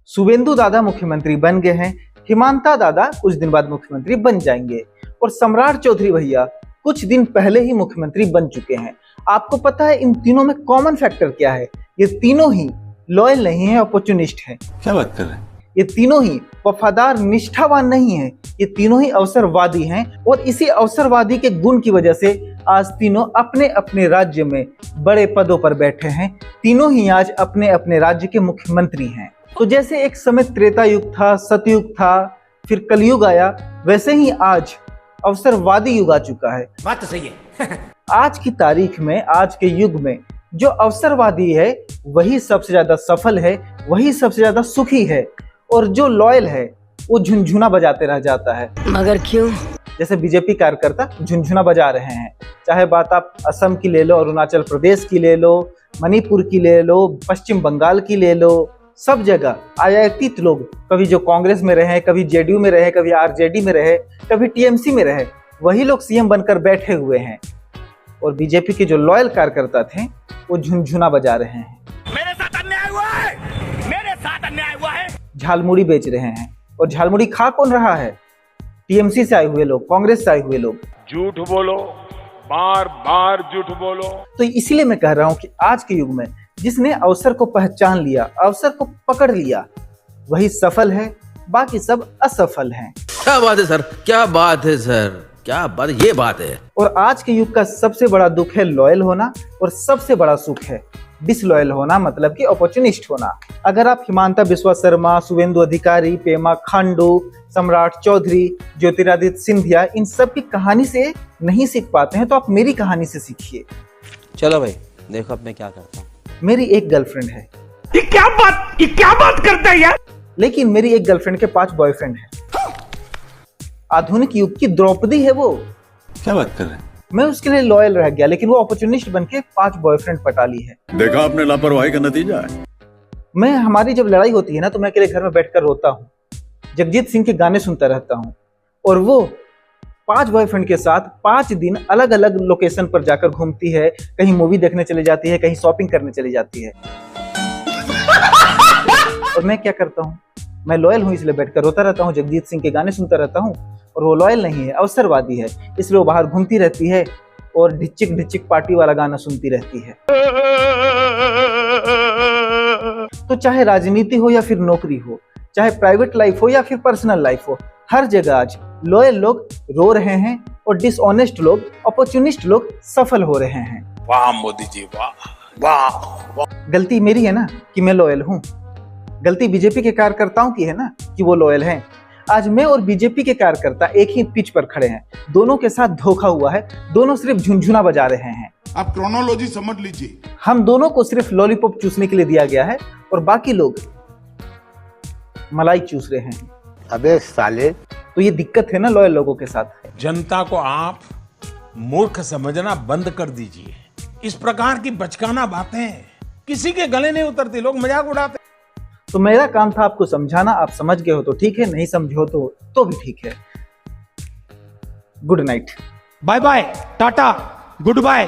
शुभेंदु दादा मुख्यमंत्री बन गए हैं, हिमांता दादा कुछ दिन बाद मुख्यमंत्री बन जाएंगे और सम्राट चौधरी भैया कुछ दिन पहले ही मुख्यमंत्री बन चुके हैं। आपको पता है इन तीनों में कॉमन फैक्टर क्या है? ये तीनों ही लॉयल नहीं है, अपॉर्चुनिस्ट है। क्या बात कर रहे हैं? ये तीनों ही वफादार निष्ठावान नहीं है, ये तीनों ही अवसरवादी हैं और इसी अवसरवादी के गुण की वजह से आज तीनों अपने अपने राज्य में बड़े पदों पर बैठे हैं। तीनों ही आज अपने अपने राज्य के मुख्यमंत्री हैं। तो जैसे एक समय त्रेता युग था, सतयुग था, फिर कलयुग आया, वैसे ही आज अवसरवादी युग आ चुका है। बात तो सही है। आज की तारीख में, आज के युग में जो अवसरवादी है वही सबसे ज्यादा सफल है, वही सबसे ज्यादा सुखी है, और जो लॉयल है वो झुनझुना बजाते रह जाता है। मगर क्यों? जैसे बीजेपी कार्यकर्ता झुनझुना बजा रहे हैं, चाहे बात आप असम की ले लो, अरुणाचल प्रदेश की ले लो, मणिपुर की ले लो, पश्चिम बंगाल की ले लो, सब जगह आयातित लोग, कभी जो कांग्रेस में रहे, कभी जेडीयू में रहे, कभी आरजेडी में रहे, कभी टीएमसी में रहे, वही लोग सीएम बनकर बैठे हुए हैं। और बीजेपी के जो लॉयल कार्यकर्ता थे वो झुनझुना बजा रहे हैं, मेरे साथ अन्याय हुआ है, मेरे साथ अन्याय हुआ है। झालमुड़ी बेच रहे हैं। और झालमुड़ी खा कौन रहा है? टीएमसी से आए हुए लोग, कांग्रेस से आए हुए लोग। झूठ बोलो, बार बार झूठ बोलो। तो इसलिए मैं कह रहा हूं कि आज के युग में जिसने अवसर को पहचान लिया, अवसर को पकड़ लिया, वही सफल है, बाकी सब असफल हैं। क्या बात है सर, क्या बात है सर, क्या बात, ये बात है। और आज के युग का सबसे बड़ा दुख है लॉयल होना, और सबसे बड़ा सुख है डिसलॉयल होना, मतलब कि अपॉर्चुनिस्ट होना। अगर आप हिमांता बिस्वा शर्मा, शुभेंदु अधिकारी, पेमा खांडू, सम्राट चौधरी, ज्योतिरादित्य सिंधिया, इन सब की कहानी से नहीं सीख पाते हैं तो आप मेरी कहानी से सीखिए। चलो भाई देखो अब मैं क्या करता हूँ। मेरी एक गर्लफ्रेंड है, ये क्या बात करता है यार? लेकिन मेरी एक गर्लफ्रेंड के 5 बॉयफ्रेंड हैं। आधुनिक युग की द्रौपदी है वो। क्या बात कर रहे हैं? मैं उसके लिए लॉयल रह गया, लेकिन वो अपॉर्चुनिस्ट बनके 5 बॉयफ्रेंड पटा ली है। देखा आपने लापरवाही का नतीजा है। मैं, हमारी जब लड़ाई होती है ना, तो मैं अकेले घर में बैठकर रोता हूँ, जगजीत सिंह के गाने सुनता रहता हूँ, और वो 5 बॉयफ्रेंड के साथ 5 दिन अलग अलग लोकेशन पर जाकर घूमती है, कहीं मूवी देखने चली जाती है, कहीं शॉपिंग करने चली जाती है। और मैं क्या करता हूँ? मैं लॉयल हूँ इसलिए बैठकर रोता रहता हूँ, जगजीत सिंह के गाने सुनता रहता हूँ। और वो लॉयल नहीं है, अवसरवादी है, इसलिए वो बाहर घूमती रहती है और ढिचिक ढिचिक पार्टी वाला गाना सुनती रहती है। तो चाहे राजनीति हो या फिर नौकरी हो, चाहे प्राइवेट लाइफ हो या फिर पर्सनल लाइफ हो, हर जगह आज लॉयल लोग रो रहे हैं और डिसऑनेस्ट लोग, अपॉर्चुनिस्ट लोग सफल हो रहे हैं। वाह मोदी जी, वाह वाह। गलती मेरी है ना कि मैं लॉयल हूँ, गलती बीजेपी के कार्यकर्ताओं की है ना कि वो लॉयल हैं। आज मैं और बीजेपी के कार्यकर्ता एक ही पिच पर खड़े हैं, दोनों के साथ धोखा हुआ है, दोनों सिर्फ झुनझुना बजा रहे हैं। आप क्रोनोलॉजी समझ लीजिए। हम दोनों को सिर्फ लॉलीपॉप चूसने के लिए दिया गया है और बाकी लोग मलाई चूस रहे हैं। अबे साले, तो ये दिक्कत है ना लॉयल लोगों के साथ। जनता को आप मूर्ख समझना बंद कर दीजिए। इस प्रकार की बचकाना बातें किसी के गले नहीं उतरती, लोग मजाक उड़ाते। तो मेरा काम था आपको समझाना, आप समझ गए हो तो ठीक है, नहीं समझे हो तो भी ठीक है। गुड नाइट, बाय बाय, टाटा, गुड बाय।